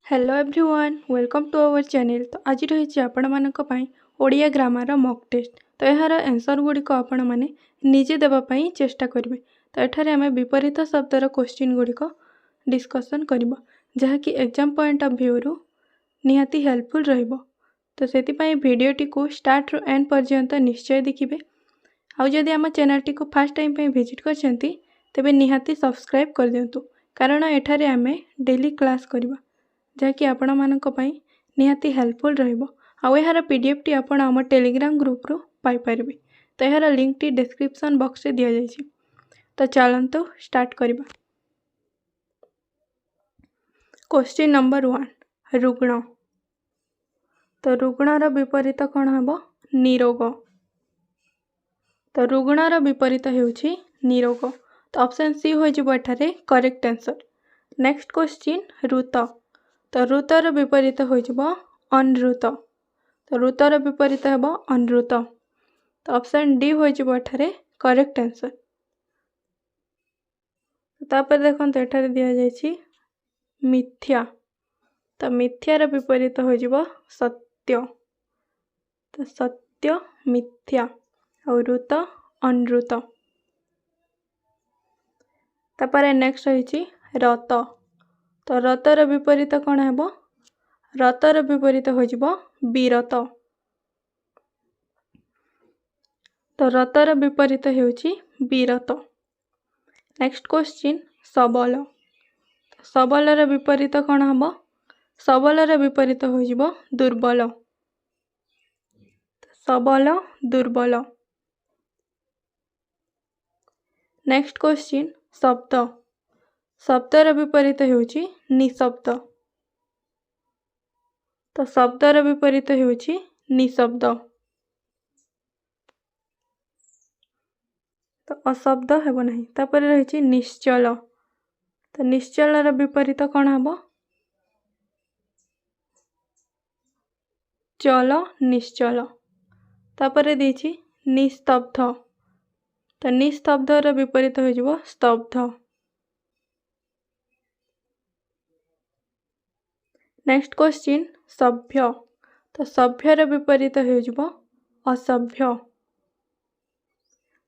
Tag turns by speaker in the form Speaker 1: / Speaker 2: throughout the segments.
Speaker 1: Hello everyone welcome to our channel. तो आज रही आपण ओडिया ग्रामर मॉक टेस्ट। तो यार आंसर गुड़िक आपण मैंने निजे देवाई चेष्टा करेंगे। तो ये आम विपरीत शब्दर क्वेश्चन गुड़िक डिस्कसन करवा जहाँकि एग्जाम पॉइंट ऑफ व्यू रु निहाती हेल्पफुल रहिबो। तो से भिडियोटी को स्टार्ट रु एंड पर्यंत निश्चय देखिए। आदि आम चैनल टी को फास्ट टाइम विजिट करछंती तेबे निहाती सब्सक्राइब कर दियंतु, कारण एठारे आमे डेली क्लास करवा जहाँकि आपण मानी निहाती हेल्पफुल रहिबो। आउ यार पीडीएफ टी आपण आम टेलीग्राम ग्रुप रु पाई परिबे। तो यार लिंक टी डिस्क्रिप्शन बॉक्स रे दिया जायछि। तो चलंतु स्टार्ट करवा। क्वेश्चन नंबर 1 रुग्ण। तो रुग्णर विपरीत कौन हम? निरोग। तो रुग्णर विपरीत हेउछि निरोग। तो ऑप्शन सी हो जिवो एठारे करेक्ट आंसर। नेक्स्ट क्वेश्चन ऋत। तो ऋतर विपरीत हो अनृत। तो ऋतर विपरीत हेब अनृत। तो ऑप्शन डी हो एठारे करेक्ट आंसर। तापर देखो एठारे दिया जायछि मिथ्या। तो मिथ्यार विपरीत हो सत्य। तो सत्य मिथ्या और ऋत अनृत। तापर नेक्स्ट रही रत। तो रतर विपरीत कौन है? रतर विपरीत हो विरत। तो रतर विपरीत होउछि विरत। नेक्स्ट क्वेश्चन सबल। सबलर विपरीत कौन हम? सबलर विपरीत हो दुर्बल। सबल दुर्बल। नेक्स्ट क्वेश्चन शब्द। शब्दर विपरीत होउछि निशब्द। तो शब्दर विपरीत होउछि निशब्द। तो अशब्द हेब नहीं। तापर रही निश्चल। तो निश्चलर विपरीत कौन हम? चल निश्चल। तापर देछि निस्तब्ध। तो निस्तब्धर विपरीत हो स्तब्ध। नेक्स्ट क्वेश्चन सभ्य। तो सभ्यर विपरीत हो असभ्य।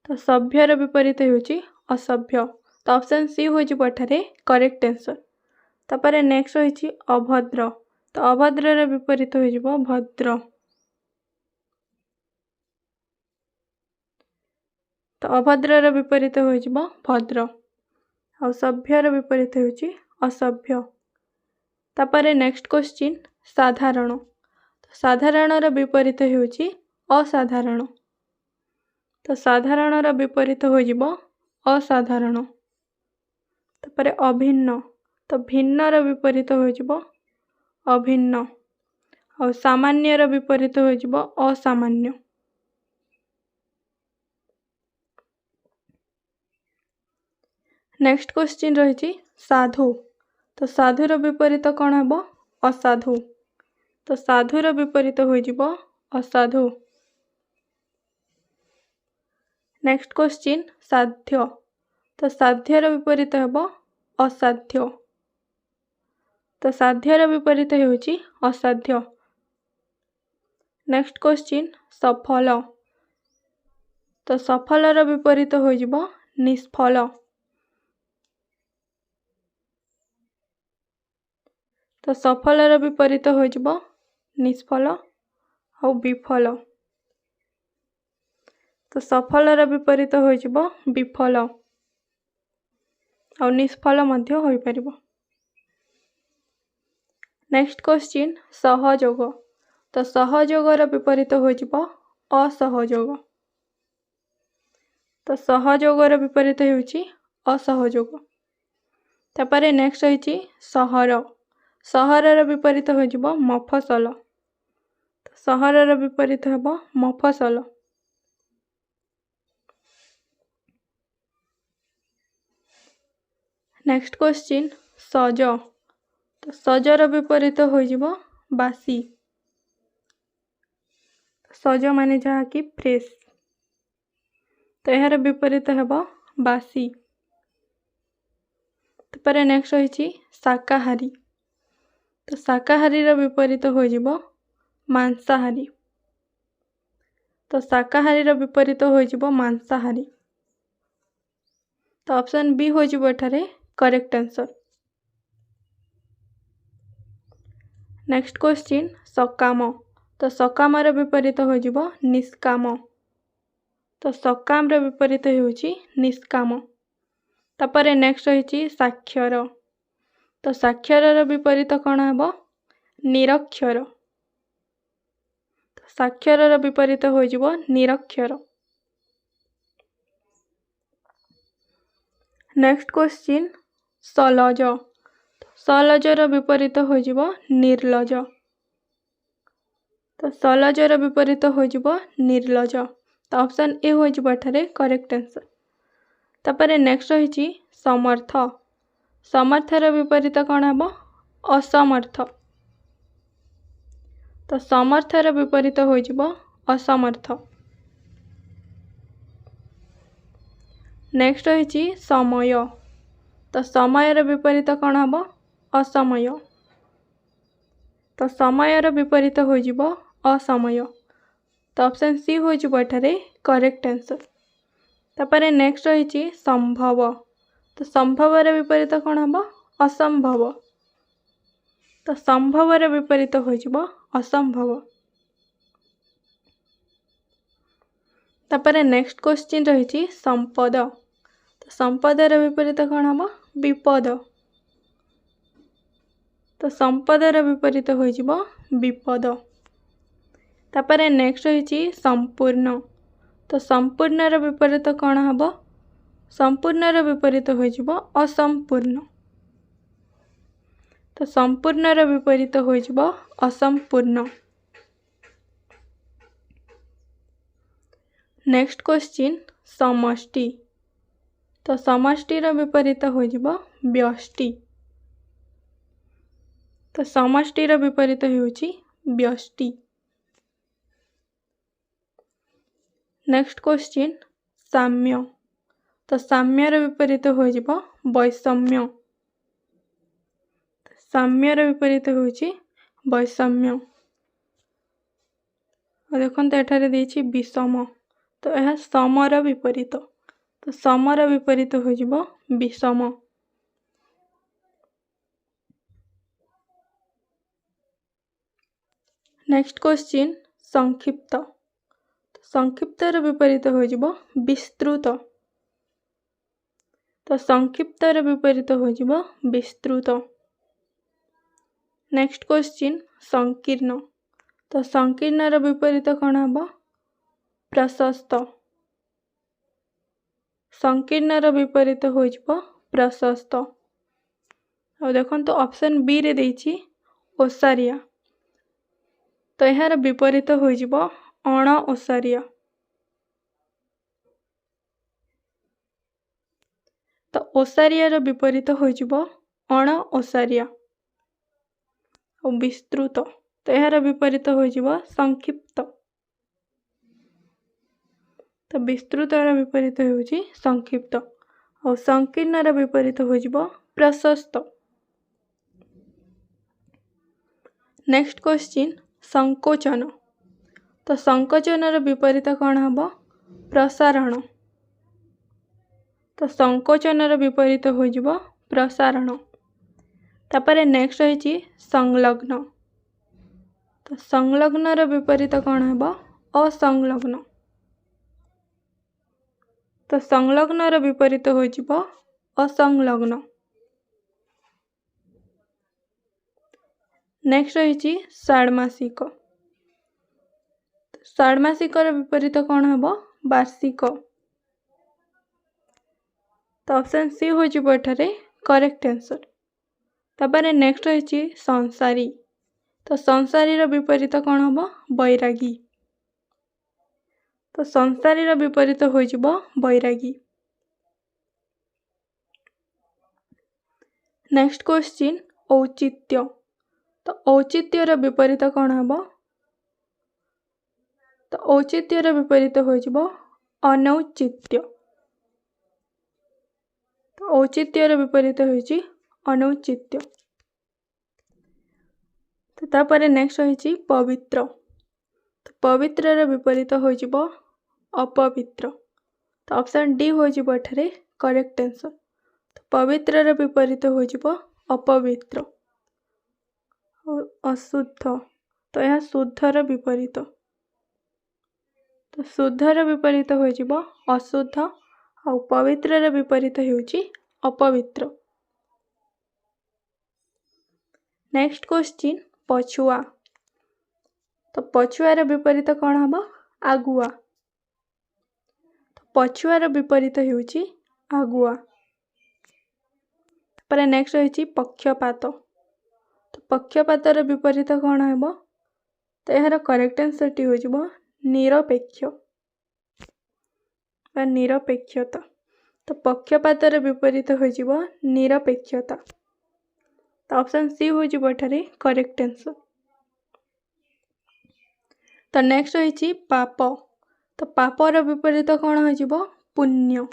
Speaker 1: तो सभ्यर विपरीत होउछि असभ्य। तो ऑप्शन सी हो एठारे करेक्ट आंसर। तापर नेक्स्ट रही अभद्र। तो अभद्रर विपरीत हो भद्र। तो अभद्रर विपरीत हो भद्र। और सभ्यर विपरीत होउछि असभ्य। तापर नेक्स्ट क्वेश्चन साधारण। तो साधारणर विपरीत होउछि असाधारण। तो साधारणर विपरीत हो असाधारण। तापर अभिन्न। तो भिन्नर विपरीत हो अभिन्न। और सामान्यर विपरीत हो असामान्य। नेक्स्ट क्वेश्चन रही साधु। तो साधुर विपरीत कौन हम? असाधु। तो साधुर विपरीत हो असाधु। नेक्स्ट क्वेश्चन साध्य। तो साध्यर विपरीत हेब असाध्य। तो साध्यर विपरीत होउछि असाध्य। नेक्स्ट क्वेश्चन सफल। तो सफलर विपरीत हो निष्फल। तो सफलर विपरीत हो निष्फल और विफल। तो सफलर विपरीत हो विफल और निष्फल मध्य होई परिबो। नेक्स्ट क्वेश्चन सहयोग। तो सहयोगर विपरीत हो असहयोग। तो सहयोगर विपरीत होउछि असहयोग। तापर नेक्स्ट रही सहर। सहरर विपरीत हो मफसल। तो सहरर विपरीत हेब मफसल। नेक्स्ट क्वेश्चन सज। तो सजर विपरीत हो बासी। सज माने जहा कि फ्रेश। तो यार विपरीत हेब बासी। तापर नेक्स्ट रही शाकाहारी। तो शाकाहारी विपरीत हो जिवो मांसाहारी। तो शाकाहारी विपरीत हो जिवो मांसाहारी। तो ऑप्शन बी हो जिवो एठारे करेक्ट आंसर। नेक्स्ट क्वेश्चन सकाम। तो सकाम विपरीत हो जिवो निष्काम। तो सकाम विपरीत होउची निष्काम। तापरे नेक्स्ट रही साक्षर। तो साक्षर विपरीत कौन हम निरक्षर। साक्षर विपरीत हो जिवो निरक्षर। Next question सलज। सलजर विपरीत हो जिवो निर्लज। तो सलजर विपरीत हो जिवो निर्लज। तो ऑप्शन ए हो जिवो एठारे करेक्ट आंसर। तापरे नेक्स्ट रही समर्थ। समर्थर विपरीत कौन हम असमर्थ। तो समर्थर विपरीत हो जिवो असमर्थ। नेक्स्ट रही समय। तो समयर विपरीत कौन हम असमय। तो समयर विपरीत हो जिवो असमय। तो ऑप्शन सी हो जिवो एठारे करेक्ट आंसर। तापरे नेक्स्ट रही संभव। तो संभवर विपरीत कौन हम असंभव। तो संभवर विपरीत हो जिवो असंभव। तापरे नेक्स्ट क्वेश्चन रही संपद। तो संपदर विपरीत कौन हम विपद। तो संपदर विपरीत हो जिवो विपद। तापरे नेक्स्ट रही संपूर्ण। तो संपूर्णर विपरीत कौन हम संपूर्णर विपरीत हो जिवो असंपूर्ण। तो संपूर्णर विपरीत हो जिवो असंपूर्ण। नेक्स्ट क्वेश्चन समष्टि। तो समष्टिर विपरीत हो जिवो व्यष्टि। तो समष्टिर विपरीत होउची व्यष्टि। नेक्स्ट क्वेश्चन साम्य। तो साम्यर विपरीत हो जिवो वैषम्य। साम्यर विपरीत होउची वैषम्य। देखते एठारे देछि विषम। तो यह समर विपरीत। तो समर विपरीत हो जिवो विषम। नेक्स्ट क्वेश्चन संक्षिप्त। तो संक्षिप्तर विपरीत हो जिवो विस्तृत। तो संक्षिप्तर विपरीत हो जिवो विस्तृत। नेक्स्ट क्वेश्चन संकीर्ण। तो संकीर्णर विपरीत कौन हम प्रशस्त। संकीर्णर विपरीत हो जिवो प्रशस्त। और देखो तो ऑप्शन बी रे देछि ओसारिया। तो यार विपरीत हो जिवो अण ओसारिया। तो ओसारियार विपरीत हो जिवो अण ओसारिया। और विस्तृत। तो यार विपरीत हो जिवो संक्षिप्त। तो विस्तृतर विपरीत होउची संक्षिप्त। और संकीर्णर विपरीत हो जिवो प्रशस्त। नेक्स्ट क्वेश्चन संकोचन। तो संकोचनर विपरीत कौन हम प्रसारण। तो संकोचनर विपरीत हो जिवो प्रसारण। तापरे नेक्स्ट रही संलग्न। तो संलग्नर विपरीत कौन हम असंलग्न। तो संलग्नर विपरीत हो जिवो असंलग्न। नेक्स्ट रही षाण्मासिक। षाण्मासिकर विपरीत कौन हम वार्षिक। तो ऑप्शन सी हो जिवो एठारे करेक्ट आंसर। तापरे नेक्स्ट रही संसारी। तो संसारीर विपरीत कौन हम बैरागी। तो संसारीर विपरीत हो जिवो बैरागी। नेक्स्ट क्वेश्चन औचित्य। तो औचित्यर विपरीत कौन हम तो औचित्यर विपरीत हो जिवो अनौचित्य। तो औचित्यर विपरीत होइछि अनौचित्य। तो तापर नेक्स्ट रही पवित्र। तो पवित्रर विपरीत हो अपवित्र। तो ऑप्शन डी हो एठारे करेक्ट आंसर। तो पवित्रर विपरीत हो अपवित्र। अशुद्ध तो यह शुद्धर विपरीत। तो शुद्धर विपरीत हो अशुद्ध और पवित्रर विपरीत होउची अपवित्र। नेक्स्ट क्वेश्चन पछुआ। तो पछुआर विपरीत कौन हम आगुआ। तो पछुआर विपरीत होउची आगुआ। पर नेक्स्ट रही पक्षपात। तो पक्षपातर विपरीत कौन हम। तो यार करेक्ट आंसर टी हो निरपेक्ष बा निरपेक्षता। तो पक्षपातर विपरीत हो निरपेक्षता। तो ऑप्शन सी हो करेक्ट आंसर। तो नेक्स्ट रही पाप। तो पापर विपरीत कौन हो पुण्य।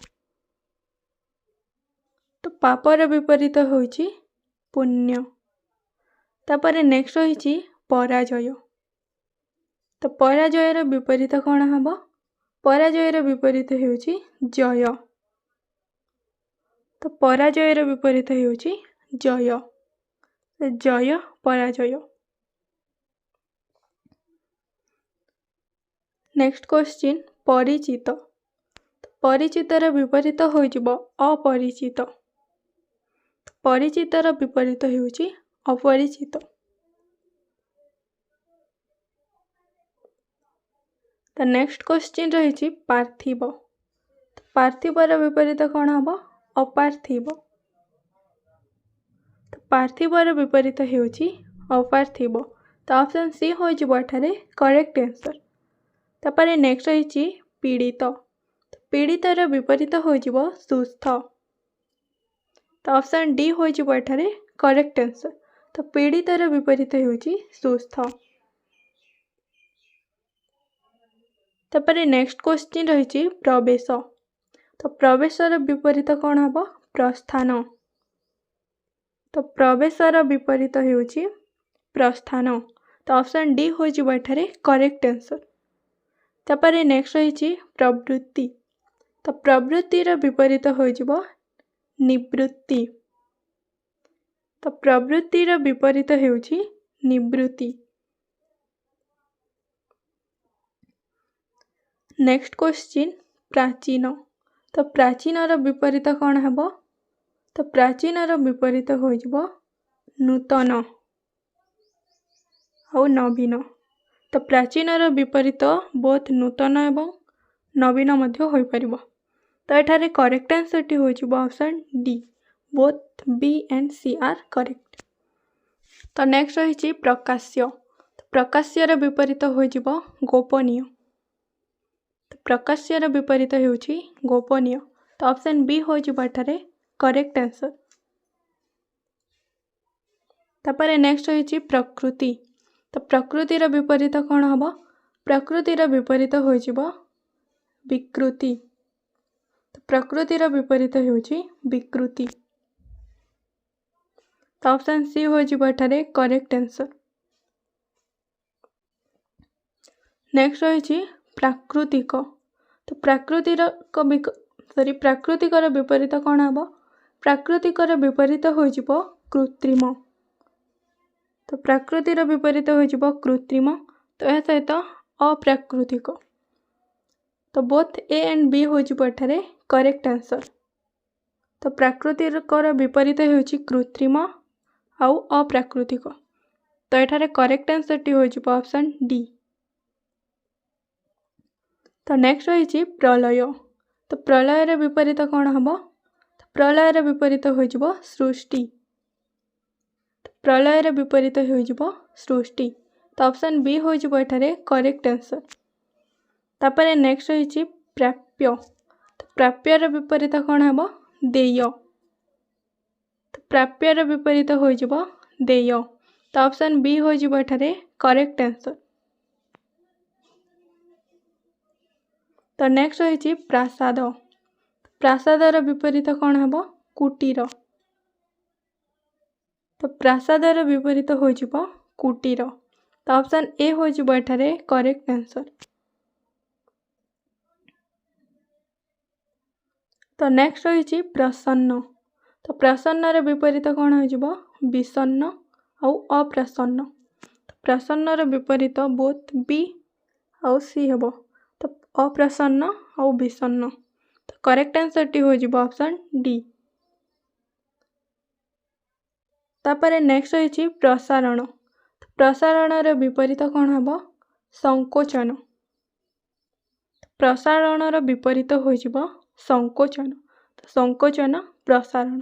Speaker 1: तो पापर विपरीत होउची पुण्य। तापर नेक्स्ट रही पराजय। तो पराजयर विपरीत कौन हम। पराजयर विपरीत होउची जय। तो पराजयर विपरीत होउची जय। जय पराजय। नेक्स्ट क्वेश्चन परिचित। परिचितर विपरीत हो अपरिचित। परिचितर विपरीत होउची अपरिचित। तो नेक्स्ट क्वेश्चन रही पार्थिव। पार्थिवर विपरीत कौन हम अपार्थिव। तो पार्थिवर विपरीत होउची अपार्थिव। तो ऑप्शन सी हो एठारे करेक्ट आंसर। तापर नेक्स्ट रही पीड़ित। तो पीड़ितर विपरीत हो सुस्थ। तो ऑप्शन डी हो एठारे करेक्ट आंसर। तो पीड़ितर विपरीत होउची सुस्थ। तापर नेक्स्ट क्वेश्चन रही प्रवेश। तो प्रवेशर विपरीत कौन हम प्रस्थान। तो प्रवेशर विपरीत होउची प्रस्थान। तो ऑप्शन डी हो एठारे करेक्ट आंसर। तापर नेक्स्ट रही प्रवृत्ति। तो प्रवृत्तिर विपरीत हो निवृत्ति। तो प्रवृत्तिर विपरीत होउची निवृत्ति। नेक्स्ट क्वेश्चन प्राचीन। तो प्राचीनर विपरीत कौन हम। तो प्राचीनर विपरीत हो नूतन और नवीन। तो प्राचीनर विपरीत बोथ नूतन एवं नवीन मध्य होई परिबो। तो एठारे करेक्ट आंसर टी हो option D both B and C are correct. तो नेक्स्ट रही प्रकाश्य। तो प्रकाश्यर विपरीत हो गोपनीय। तो प्रकाश्यर विपरीत होउची गोपनीय। तो ऑप्शन बी हो एठारे करेक्ट आंसर। तापर नेक्स्ट रही प्रकृति। तो प्रकृतिर विपरीत कौन हम। प्रकृतिर विपरीत हो विकृति। तो प्रकृतिर विपरीत होउची विकृति। तो ऑप्शन सी हो एठारे करेक्ट आंसर। नेक्स्ट रही प्राकृतिक। तो प्राकृतिकर विपरीत कौन हम। प्राकृतिकर विपरीत हो कृत्रिम। तो प्राकृतिर विपरीत हो कृत्रिम। तो यह सहित अप्राकृतिक। तो बोथ ए एंड बी हो एठारे करेक्ट आंसर। तो प्राकृतिकर विपरीत होउची कृत्रिम आउ अप्राकृतिक। तो एठारे करेक्ट आंसर टी हो ऑप्शन डी। तो नेक्स्ट रही प्रलय। तो प्रलयर विपरीत कौन हम। तो प्रलयर विपरीत हो सृष्टि। तो प्रलयर विपरीत हो सृष्टि। तो ऑप्शन बी हो एठारे करेक्ट आंसर। तापर नेक्स्ट रही प्राप्य। तो प्राप्यर विपरीत कौन हम देय। तो प्राप्यर विपरीत हो देय। तो ऑप्शन बी हो एठारे करेक्ट आंसर। तो नेक्स्ट रही प्रासाद। प्रासादर विपरीत कौन हम कुटीर। तो प्रासादर विपरीत हो କୁଟୀର। ତ ଅପସନ୍ ଏ ହୋଇଯିବ ଏଠାରେ କରେକ୍ଟ आंसर। तो नेक्स्ट रही प्रसन्न। तो प्रसन्नर विपरीत कौन हो विषन्न आउ अप्रसन्न। तो प्रसन्नर विपरीत बोथ बी आउ सी हेबो। तो अप्रसन्न आउ विषन्न। तो करेक्ट आंसर टी हो ऑप्शन डी। तापर नेक्स्ट रही प्रसारण। तो प्रसारणर विपरीत कौन हम संकोचन। प्रसारणर विपरीत हो संकोचन। तो संकोचन प्रसारण।